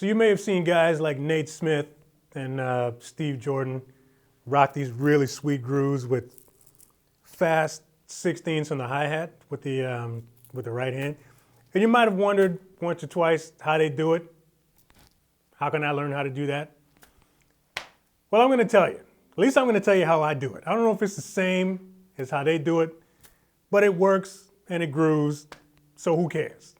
So you may have seen guys like Nate Smith and Steve Jordan rock these really sweet grooves with fast 16ths on the hi-hat with the right hand. And you might have wondered once or twice how they do it. How can I learn how to do that? Well, I'm going to tell you. At least I'm going to tell you how I do it. I don't know if it's the same as how they do it, but it works and it grooves, so who cares?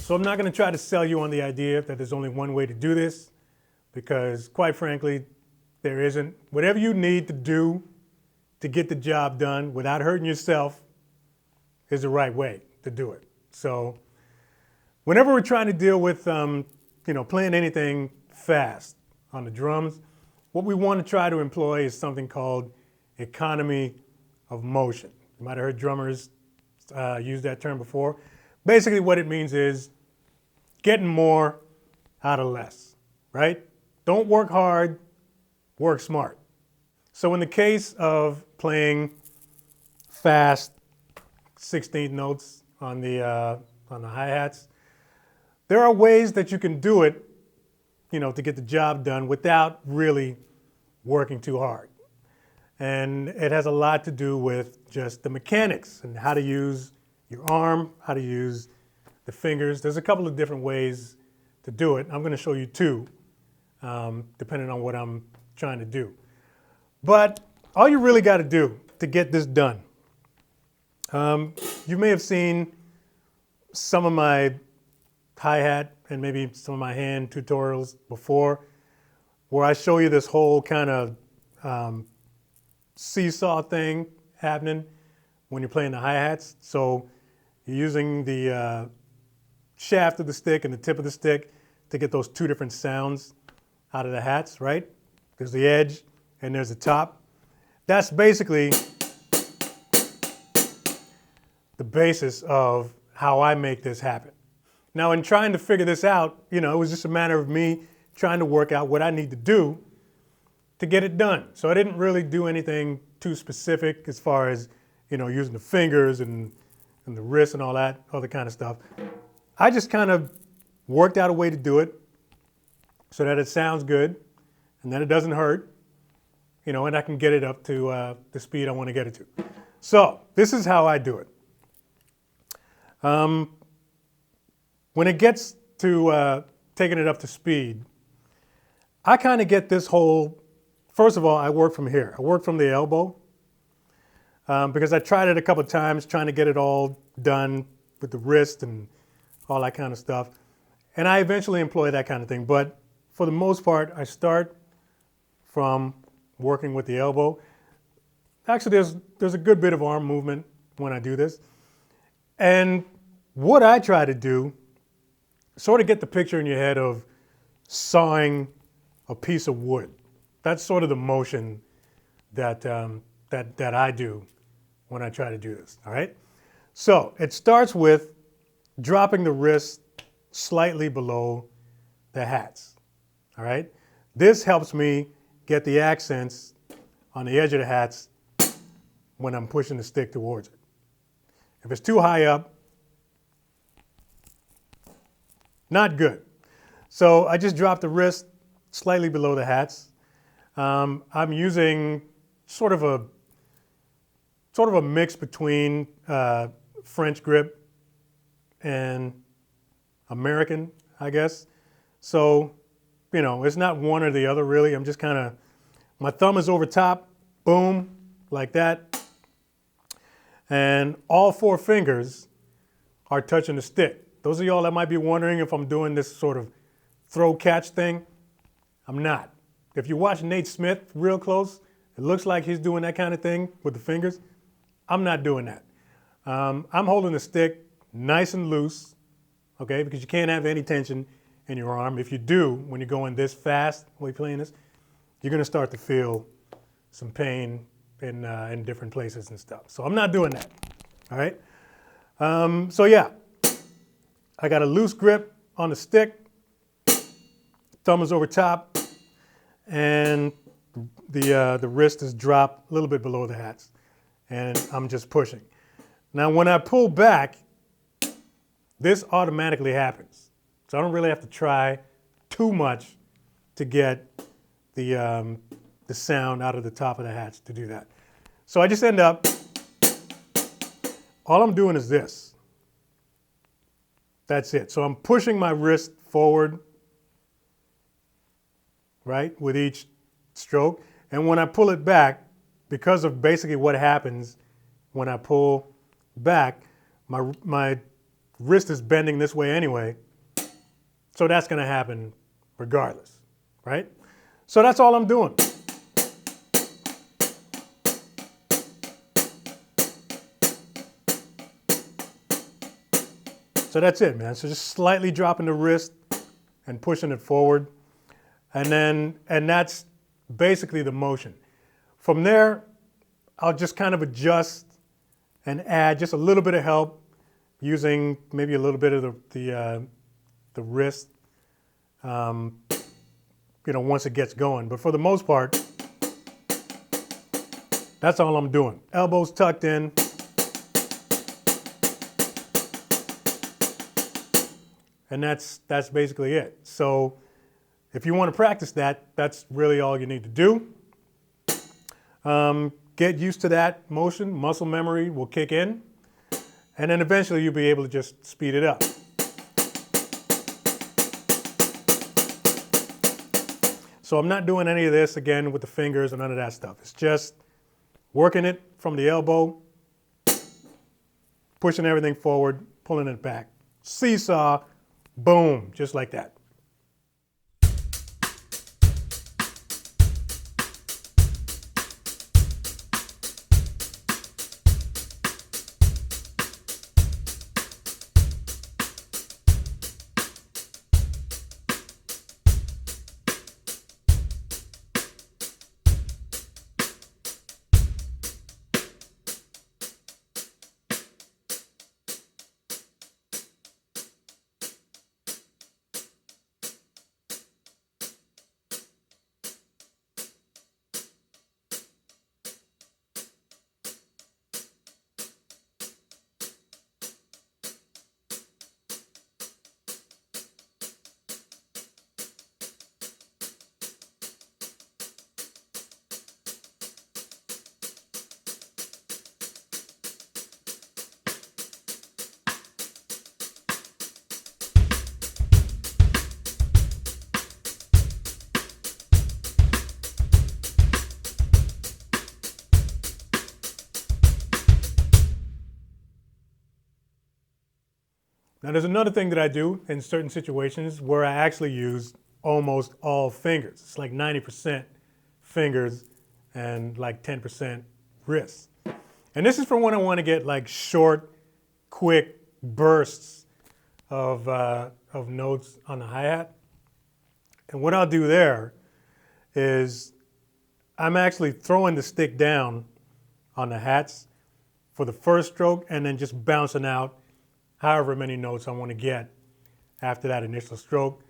So I'm not going to try to sell you on the idea that there's only one way to do this, because quite frankly, there isn't. Whatever you need to do to get the job done without hurting yourself is the right way to do it. So whenever we're trying to deal with playing anything fast on the drums, what we want to try to employ is something called economy of motion. You might have heard drummers use that term before. Basically what it means is getting more out of less, right? Don't work hard, work smart. So in the case of playing fast 16th notes on the hi-hats, there are ways that you can do it, to get the job done without really working too hard. And it has a lot to do with just the mechanics and how to use your arm, how to use the fingers. There's a couple of different ways to do it. I'm going to show you two, depending on what I'm trying to do. But all you really got to do to get this done, you may have seen some of my hi-hat and maybe some of my hand tutorials before, where I show you this whole kind of seesaw thing happening when you're playing the hi-hats. So you're using the shaft of the stick and the tip of the stick to get those two different sounds out of the hats, right? There's the edge and there's the top. That's basically the basis of how I make this happen. Now, in trying to figure this out, it was just a matter of me trying to work out what I need to do to get it done. So I didn't really do anything too specific as far as, using the fingers and the wrist and all that other kind of stuff. I just kind of worked out a way to do it so that it sounds good and that it doesn't hurt, and I can get it up to the speed I want to get it to. So this is how I do it. When it gets to taking it up to speed, I kind of get this whole, first of all, I work from here. I work from the elbow because I tried it a couple of times trying to get it all done with the wrist and all that kind of stuff. And I eventually employ that kind of thing. But for the most part, I start from working with the elbow. Actually, there's a good bit of arm movement when I do this. And what I try to do, sort of get the picture in your head of sawing a piece of wood. That's sort of the motion that I do when I try to do this, all right? So it starts with dropping the wrist slightly below the hats, all right? This helps me get the accents on the edge of the hats when I'm pushing the stick towards it. If it's too high up, Not good. So I just dropped the wrist slightly below the hats. I'm using sort of a mix between French grip and American, I guess. So, you know, it's not one or the other really. I'm just kind of, my thumb is over top, boom, like that. And all 4 fingers are touching the stick. Those of y'all that might be wondering if I'm doing this sort of throw catch thing, I'm not. If you watch Nate Smith real close, it looks like he's doing that kind of thing with the fingers. I'm not doing that. I'm holding the stick nice and loose, okay, because you can't have any tension in your arm. If you do, when you're going this fast while you're playing this, you're gonna start to feel some pain in different places and stuff. So I'm not doing that, all right? So yeah, I got a loose grip on the stick, thumb is over top, and the wrist is dropped a little bit below the hats, and I'm just pushing. Now when I pull back, this automatically happens. So I don't really have to try too much to get the sound out of the top of the hats to do that. So I just end up, all I'm doing is this. That's it. So I'm pushing my wrist forward, right, with each stroke. And when I pull it back, because of basically what happens when I pull back, my wrist is bending this way anyway. So that's going to happen regardless, right? So that's all I'm doing. So that's it, man. So just slightly dropping the wrist and pushing it forward. And that's basically the motion. From there, I'll just kind of adjust and add just a little bit of help using maybe a little bit of the wrist, you know, once it gets going. But for the most part, that's all I'm doing. Elbows tucked in. And that's basically it. So if you want to practice that, that's really all you need to do. Get used to that motion, muscle memory will kick in, and then eventually you'll be able to just speed it up. So I'm not doing any of this again with the fingers or none of that stuff. It's just working it from the elbow, pushing everything forward, pulling it back. Seesaw, boom, just like that. Now there's another thing that I do in certain situations where I actually use almost all fingers. It's like 90% fingers and like 10% wrists. And this is for when I want to get like short, quick bursts of notes on the hi-hat. And what I'll do there is I'm actually throwing the stick down on the hats for the first stroke and then just bouncing out however many notes I want to get after that initial stroke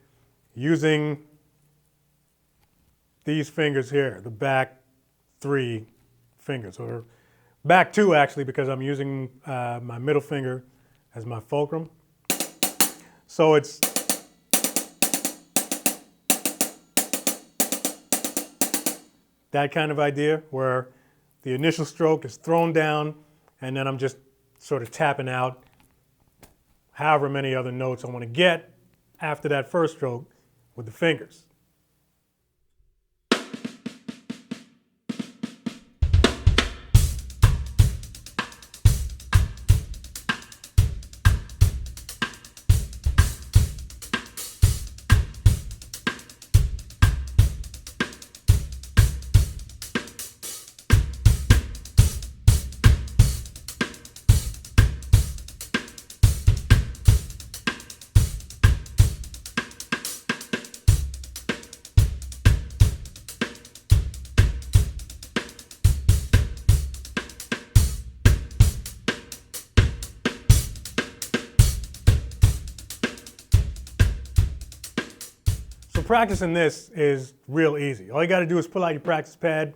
using these fingers here, the back 3 fingers, or back 2 actually, because I'm using my middle finger as my fulcrum. So it's That kind of idea where the initial stroke is thrown down and then I'm just sort of tapping out however many other notes I want to get after that first stroke with the fingers. So practicing this is real easy. All you got to do is pull out your practice pad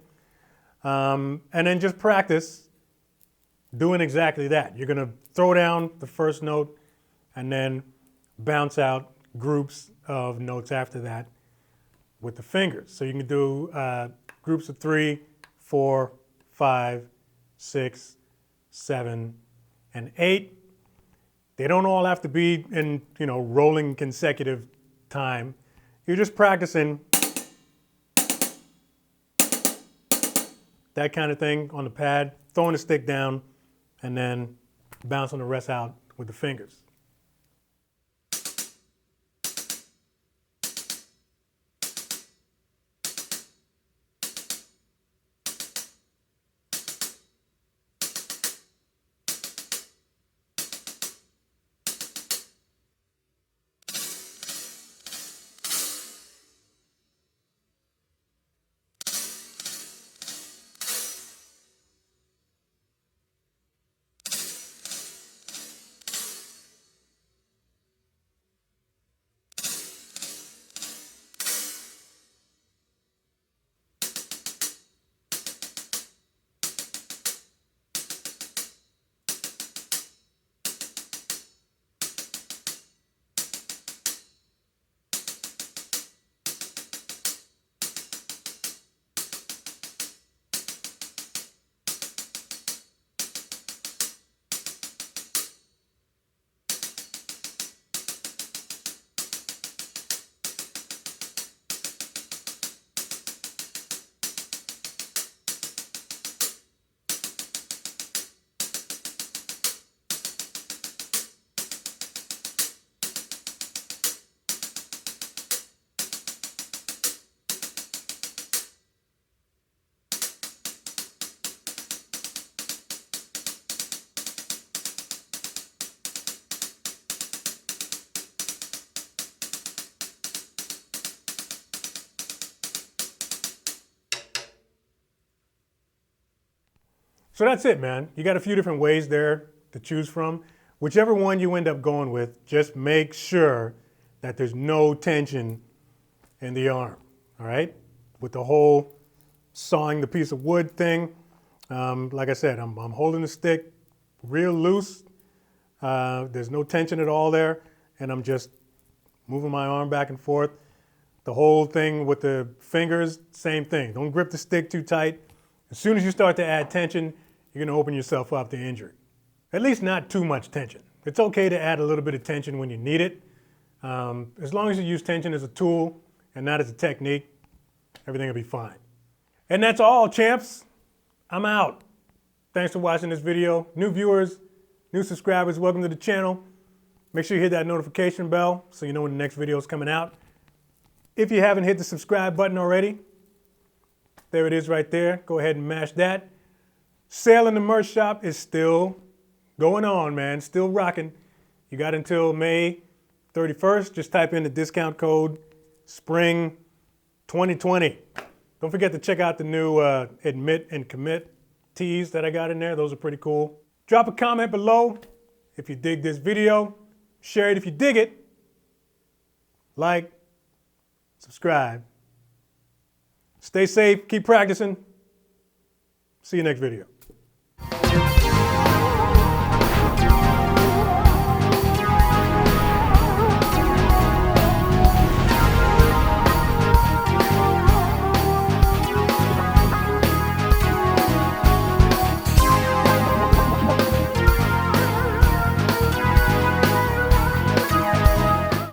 and then just practice doing exactly that. You're going to throw down the first note and then bounce out groups of notes after that with the fingers. So you can do groups of 3, 4, 5, 6, 7, and 8. They don't all have to be in, rolling consecutive time. You're just practicing that kind of thing on the pad, throwing the stick down, and then bouncing the rest out with the fingers. So that's it, man. You got a few different ways there to choose from. Whichever one you end up going with, just make sure that there's no tension in the arm, all right? With the whole sawing the piece of wood thing, like I said, I'm holding the stick real loose. There's no tension at all there, and I'm just moving my arm back and forth. The whole thing with the fingers, same thing. Don't grip the stick too tight. As soon as you start to add tension, you're going to open yourself up to injury. At least not too much tension. It's okay to add a little bit of tension when you need it. As long as you use tension as a tool and not as a technique, everything will be fine. And that's all, champs. I'm out. Thanks for watching this video. New viewers, new subscribers, welcome to the channel. Make sure you hit that notification bell so you know when the next video is coming out. If you haven't hit the subscribe button already, there it is right there. Go ahead and mash that. Sale in the merch shop is still going on, man. Still rocking. You got until May 31st. Just type in the discount code SPRING 2020. Don't forget to check out the new Admit and Commit tees that I got in there. Those are pretty cool. Drop a comment below if you dig this video. Share it if you dig it. Like, subscribe. Stay safe. Keep practicing. See you next video.